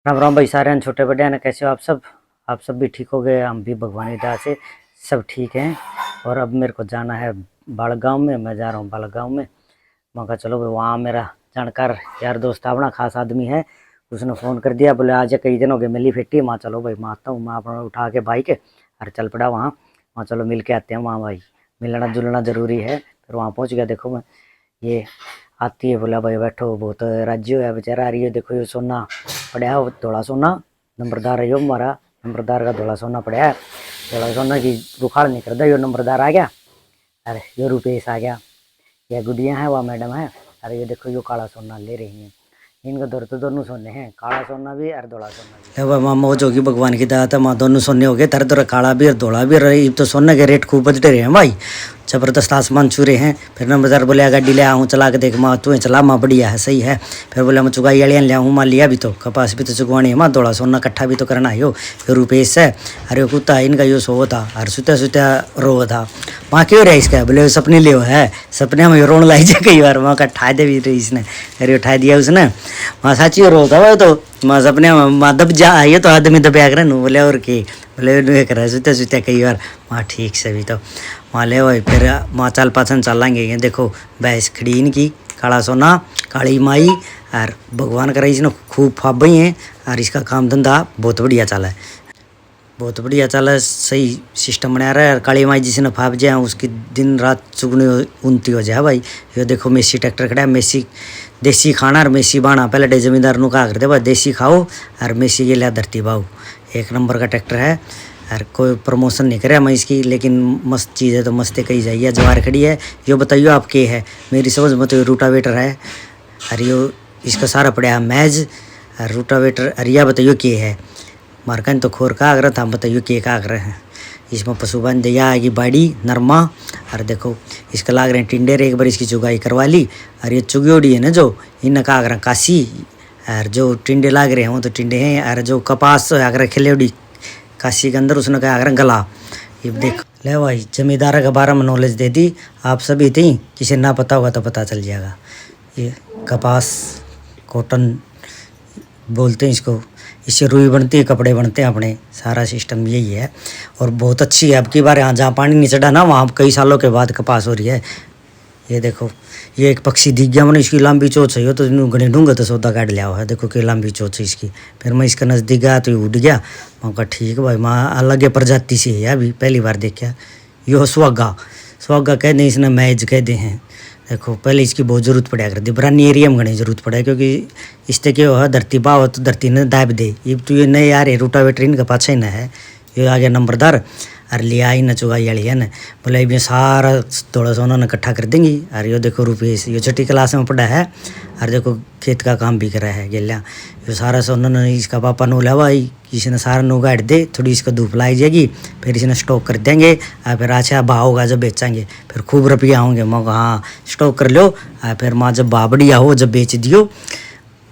राम राम भाई सारे छोटे बड़े हैं, कैसे हो आप सब भी ठीक हो गए। हम भी भगवान की दया से सब ठीक हैं। और अब मेरे को जाना है बाड़गांव में। मैं जा रहा हूँ बाड़गांव में। मैं कहा चलो भाई, वहाँ मेरा जानकार यार दोस्त अपना खास आदमी है। उसने फ़ोन कर दिया, बोले आज कई दिन हो गए मिली फिटी। माँ चलो भाई, मैं आता हूँ। मैं अपना उठा के बाइक और चल पड़ा वहाँ। वहाँ चलो मिल के आते हैं वहाँ भाई, मिलना जुलना ज़रूरी है। फिर वहाँ पहुँच गया। देखो मैं ये आती है, बोला भाई बैठो, बहुत राज्य है बेचारा। आ रही है, देखो ये सोना पड़ा है, धोला सोना। नंबरदार है यो हमारा, नंबरदार का धोला सोना पड़ा है। धोला सोना की बुखार नहीं करता। यो नंबरदार आ गया, अरे यो रुपेश आ गया, यह गुड़िया है, वह मैडम है। अरे ये देखो यो काला सोना ले रही हैं। इनका दर तो दोनों सोने हैं, काला सोना भी और धोला सोना भी। माँ मौज होगी भगवान की दया। माँ दोनों सोने हो गए, तर तर काला भी और धोला भी। रही तो सोने के रेट खूब बजते रहे हैं भाई, जबरदस्त आसमान छू रहे हैं। फिर नंबरदार बोले गाड़ी ले आऊँ, चला के देख माँ, तू चला माँ, बढ़िया है, सही है। फिर बोले मैं चुगाई अड़ियाँ ले आऊँ माँ, लिया भी तो कपास भी तो चुगवानी है माँ, धोला सोना इकट्ठा भी तो करना है यो। फिर रुपेश है, अरे कुत्ता इनका यो सो था और सुता सुता रो था। माँ क्यों रहा इसका, बोले सपने लियो है, सपने में रोन लाई जाए कई बार। माँ का ठा दे भी रही इसने, अरे उठा दिया उसने। माँ साची रोता हुआ तो माँ सपने में माँ दब जा आई तो आदमी दबा कर। बोले और के, बोले कर सुता सुता कई बार। माँ ठीक से भी तो माँ ले भाई। फिर माँ चाल पाचन चलेंगे। ये देखो भैंस खड़ी इनकी, काला सोना काली माई और भगवान कर इसने खूब फाबई हैं। और इसका काम धंधा बहुत बढ़िया चला है, बहुत बढ़िया चला है, सही सिस्टम बना रहा है। और काली माई जिसने फाप जाए उसकी दिन रात चुगनी उनती हो जाए भाई। ये देखो मेसी ट्रैक्टर खड़ा है, मेसी देसी खाना और मेसी बाना। पहले डे जमींदार नु कहा करते भाई देसी खाओ और मेसी के लिए धरती भाव। एक नंबर का ट्रैक्टर है और कोई प्रमोशन नहीं करे मैं इसकी, लेकिन मस्त चीज़ है तो मस्ते कही जाइए। जवार खड़ी है, यो बताइए आप के है, मेरी समझ में तो रूटावेटर है। और यो इसका सारा पड़ा मैज और रूटावेटर। और यह बताइए के है, मारकन तो खोर का आग्रह था, बताइए के का आग्रह है। इसमें पशुबन दिया आएगी बाड़ी नरमा। और देखो इसका लाग रहे हैं टिंडेर, एक बार इसकी चुगाई करवा ली। और ये चुगोड़ी है ना जो, इनका आग्रह काशी। और जो टिंडे लाग रहे हैं वो तो टिंडे हैं। और जो कपास आग्रह खिलेड़ी काशी के अंदर, उसने कहा आग्रह गला। ये देख ले भाई, जमींदार के बारे में नॉलेज दे दी आप सभी थी, किसी ना पता होगा तो पता चल जाएगा। ये कपास कॉटन बोलते हैं इसको, इससे रुई बनती है, कपड़े बनते हैं अपने, सारा सिस्टम यही है। और बहुत अच्छी है। अब की बार यहाँ जहाँ पानी नहीं चढ़ा ना, वहाँ कई सालों के बाद कपास हो रही है। ये देखो ये एक पक्षी दिख गया मैंने, इसकी लंबी चोच है, तो घने ढूंढे तो सौदा काट लिया हुआ है। देखो कि लंबी चोच है इसकी। फिर मैं इसका नज़दीक गया तो ये उड़ गया। मैं कहा ठीक है भाई, माँ अलग प्रजाति से है, अभी पहली बार देखा। यो सुहागा, सुहागा कह दें, इसने मैज कह दे हैं। देखो पहले इसकी बहुत ज़रूरत पड़ा करती, बरानी एरिया में घनी ज़रूरत पड़ा, क्योंकि इससे क्या हुआ, धरती बाव तो धरती ने दाब दे। ये तो ये नए यार है, रूटावेटर इनका पाछा ही ना है। ये आ गया नंबरदार और लिया ही न चुगाई वाली है न, बोले ये सारा थोड़ा सा उन्होंने इकट्ठा कर देंगी। और ये देखो रुपेश, ये छठी क्लास में पढ़ा है और देखो खेत का काम भी करा है गेलिया। ये सारा सा उन्होंने इसका पापा नो लावा, किसी ने सारा नो गाड़ दे, थोड़ी इसको धूप लाई जाएगी, फिर इसने स्टॉक कर देंगे। और फिर अच्छा भाव होगा जब बेचेंगे, फिर खूब रुपया होंगे। मैं हाँ स्टॉक कर लो, और फिर माँ जब भाव बढ़िया हो जब बेच दियो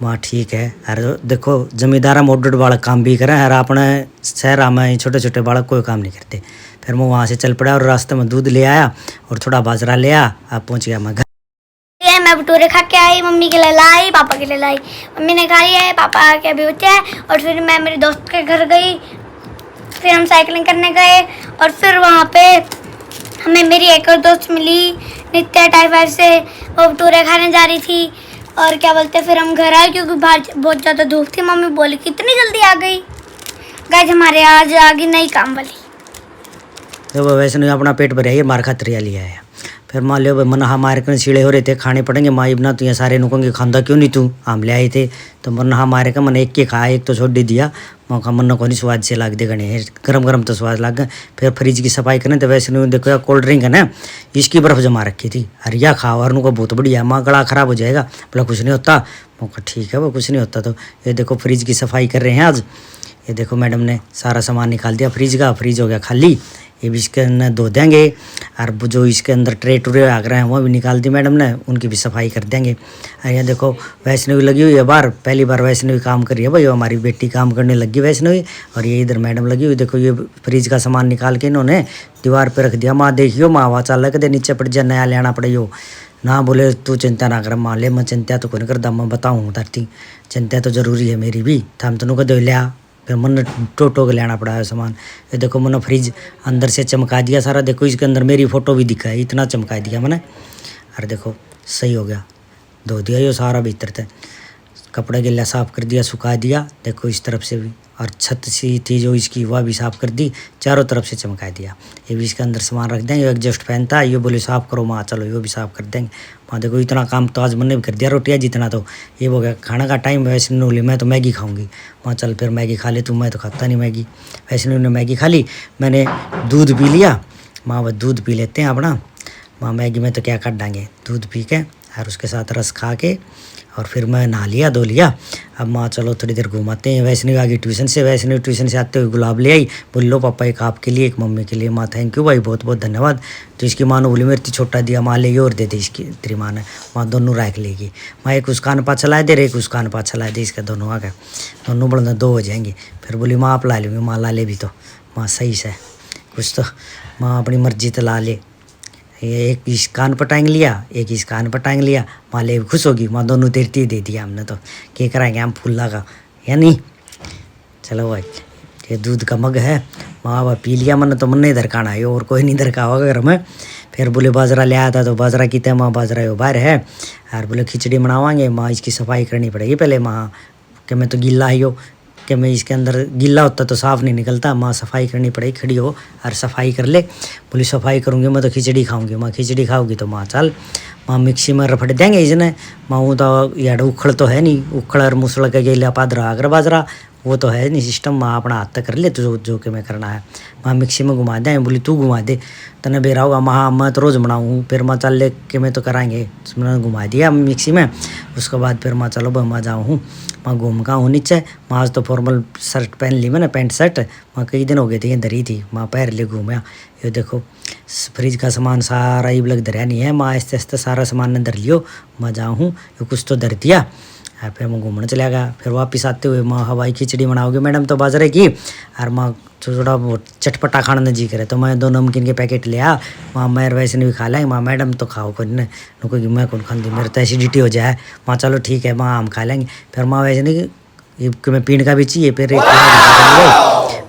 माँ ठीक है। और देखो जमींदारा मोड बालक काम भी करें, और अपने शहर में छोटे छोटे बालक कोई काम नहीं करते। फिर मैं वहाँ से चल पड़ा और रास्ते में दूध ले आया और थोड़ा बाजरा ले आया। अब पहुँच गया मैं घर। मैं भटूरे खा के आई, मम्मी के लिए लाई, पापा के लिए लाई। मम्मी ने खाई है, पापा के अभी बच्चे हैं। और फिर मैं मेरे दोस्त के घर गई, फिर हम साइकिलिंग करने गए। और फिर वहाँ पे हमें मेरी एक और दोस्त मिली नित्या टाइफाइड से, वो भटूरे खाने जा रही थी। और क्या बोलते, फिर हम घर आए क्योंकि बाहर बहुत ज़्यादा धूप थी। मम्मी बोली कि इतनी जल्दी आ गई। गाइस हमारे आज आ गई नई काम वाली। जब वैसे नहीं अपना पेट भर है, मार खातिर लिया है। फिर मान लो मन हमारे कन सीढ़े हो रहे थे, खाने पड़ेंगे। माँ इबना तो ये सारे नुकंगे खांदा क्यों नहीं तू, हम ले आए थे। तो मन हमारे का मन एक के खाया, एक तो छोड़ दिया। मौका मन को नहीं स्वाद से लाग दे गणे, गरम गरम तो स्वाद लाग गए। फिर फ्रिज की सफाई करें तो वैसे नहीं, देखो कोल्ड ड्रिंक है ना, इसकी बर्फ़ जमा रखी थी। अरे या खाओ, और उनको बहुत बढ़िया। माँ गला ख़राब हो जाएगा, बोला कुछ नहीं होता। मौका ठीक है वो कुछ नहीं होता। तो ये देखो फ्रिज की सफाई कर रहे हैं आज। ये देखो मैडम ने सारा सामान निकाल दिया फ्रिज का, फ्रिज हो गया खाली। ये भी इसके अंदर धो देंगे। और जो इसके अंदर ट्रे टूरे आग रहे हैं वो भी निकाल दी मैडम ने, उनकी भी सफाई कर देंगे। और यहाँ देखो वैष्णवी लगी हुई है बाहर, पहली बार वैष्णवी काम कर रही है भाई, हमारी बेटी काम करने लगी वैष्णवी। और ये इधर मैडम लगी हुई, देखो ये फ्रिज का सामान निकाल के इन्होंने दीवार पर रख दिया। माँ देखियो, माँ आवाज़ लग दे नीचे पड़ जाए, नया लेना पड़े। ना बोले तू चिंता ना कर मान ले, मैं चिंता तो कोई करदा, मैं बताऊँ तारती चिंता तो जरूरी है मेरी भी। थाम तनु को दे लिया, फिर मन टोटो के लेना पड़ा है सामान। ये देखो मैंने फ्रिज अंदर से चमका दिया सारा, देखो इसके अंदर मेरी फ़ोटो भी दिखा है, इतना चमका दिया मैंने। अरे देखो सही हो गया, धो दिया ये सारा भीतर से, कपड़े गिल्ला साफ़ कर दिया, सुखा दिया। देखो इस तरफ से भी, और छत सी थी जो इसकी वह भी साफ़ कर दी, चारों तरफ से चमका दिया। ये भी इसके अंदर सामान रख देंगे। एग्जॉस्ट फैन था, ये बोले साफ़ करो माँ, चलो ये भी साफ़ कर देंगे। वहाँ देखो इतना काम तो आज मैंने भी कर दिया, रोटियाँ जितना तो ये हो गया। खाना का टाइम वैष्णु ने, मैं तो मैगी खाऊंगी। वहाँ चल फिर मैगी खा ले तू, मैं तो खाता नहीं मैगी। वैष्णु ने मैगी खा ली, मैंने दूध पी लिया। माँ बस दूध पी लेते हैं अपना, माँ मैगी में तो क्या काट डांगे। दूध पी के और उसके साथ रस खा के और फिर मैं नहा लिया, धो लिया। अब माँ चलो थोड़ी देर घुमाते हैं। वैष्णवी आ गई ट्यूशन से, वैष्णवी ट्यूशन से आते हुए गुलाब ले आई। बोल लो पापा एक आपके लिए एक मम्मी के लिए। माँ थैंक यू भाई, बहुत बहुत धन्यवाद। तो इसकी माँ ने बोली मेरे छोटा दिया, माँ ले और दे दे इसकी तेरी माँ ने। माँ दोनों रख लेगी। माँ एक उस कान पाछा ला दे, एक उस कान पाछा ला दे, इसका दोनों आ गए, दोनों बढ़ना 2 हो जाएंगे। फिर बोली माँ आप ला लूँगी, माँ ला ले भी तो माँ सही से कुछ तो माँ अपनी मर्जी तो ला ले। ये एक इस कान पर टांग लिया, एक इस कान पर टांग लिया। माँ ले खुश होगी, माँ दोनों तेरती दे दिया हमने। तो क्या कराएंगे हम फूल का या नहीं। चलो भाई ये दूध का मग है, माँ बाप पी लिया। मैंने तो मन नहीं दरकाना है और कोई नहीं दरका होगा घर में। फिर बोले बाजरा ले आया था तो बाजरा की तय माँ बाजरा यो बाहर है। और बोले खिचड़ी बनावाएंगे, माँ इसकी सफाई करनी पड़ेगी पहले। माँ कि मैं तो गिल्ला ही हो, कि मैं इसके अंदर गिल्ला होता तो साफ़ नहीं निकलता। माँ सफाई करनी पड़ेगी, खड़ी हो और सफाई कर ले। बोली सफाई करूँगी मैं तो खिचड़ी खाऊंगी। माँ खिचड़ी खाओगी तो माँ चल माँ मिक्सी में रफट देंगे इसने। माँ वो तो यार उखड़ तो है नहीं, उखड़ और मुसड़ के गेला पादरा अगर बाजरा वो तो है नहीं सिस्टम। माँ अपना हाथ तक कर ले तो जो के मैं करना है। माँ मिक्सी में घुमा दें, बोली तू घुमा दे तने बेरा होगा। माँ मैं तो रोज़ बनाऊँ। फिर माँ चल ले के मैं तो कराएंगे, मैंने घुमा दिया मिक्सी में। उसके बाद फिर माँ चलो मैं जाऊँ हूँ, माँ घूम का हूँ नीचे। माँ आज तो फॉर्मल शर्ट पहन ली मैंने, पैंट शर्ट। माँ कई दिन हो गए थे ये धरी थी, माँ पैर ले घूमया। ये देखो फ्रिज का सामान सारा ही लग धरिया नहीं है। माँ आस्ते आस्ते सारा सामान ने धर लियो। मैं जाऊँ हूँ, ये कुछ तो धर दिया। फिर मैं घूमने चला गया। फिर वापस आते हुए माँ हवाई खिचड़ी बनाओगे मैडम तो बाजरे की, और माँ थोड़ा बहुत चटपटा खाने जी करे तो मैं 2 नमकीन के पैकेट ले आ। माँ मैं वैसे नहीं भी खा लेंगे। माँ मैडम तो खाओ कोई ने कि मैं कौन खाती, मेरे तो एसिडिटी हो जाए। माँ चलो ठीक है माँ हम खा लेंगे। फिर माँ वैसे नहीं कि मैं पीने का भी चाहिए। फिर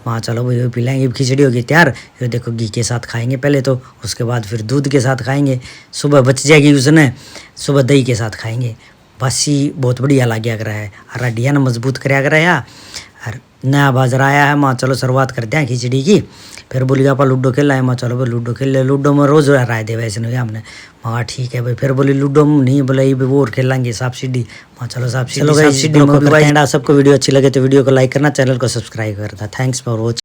माँ चलो भाई पी लेंगे। खिचड़ी होगी तैयार, ये देखो घी के साथ खाएंगे पहले तो, उसके बाद फिर दूध के साथ खाएंगे। सुबह बच जाएगी उसने, सुबह दही के साथ खाएंगे। बासी बहुत बढ़िया लाग्या कर है, और हड्डियाँ ने मजबूत कराया कर या। और नया बाजरा आया है। माँ चलो शुरुआत करते हैं खिचड़ी की। फिर बोली आप लूडो खेल रहे हैं। माँ चलो भाई लूडो खेल ले, लूडो में रोज़ राय दे वैसे नहीं हमने। माँ ठीक है भाई। फिर बोली लूडो नहीं बोले ये वो और खेलेंगे सांप सीढ़ी। माँ चलो सांप सीढ़ी। सबको वीडियो अच्छी लगे तो वीडियो को लाइक करना, चैनल को सब्सक्राइब करना। Thanks for watching.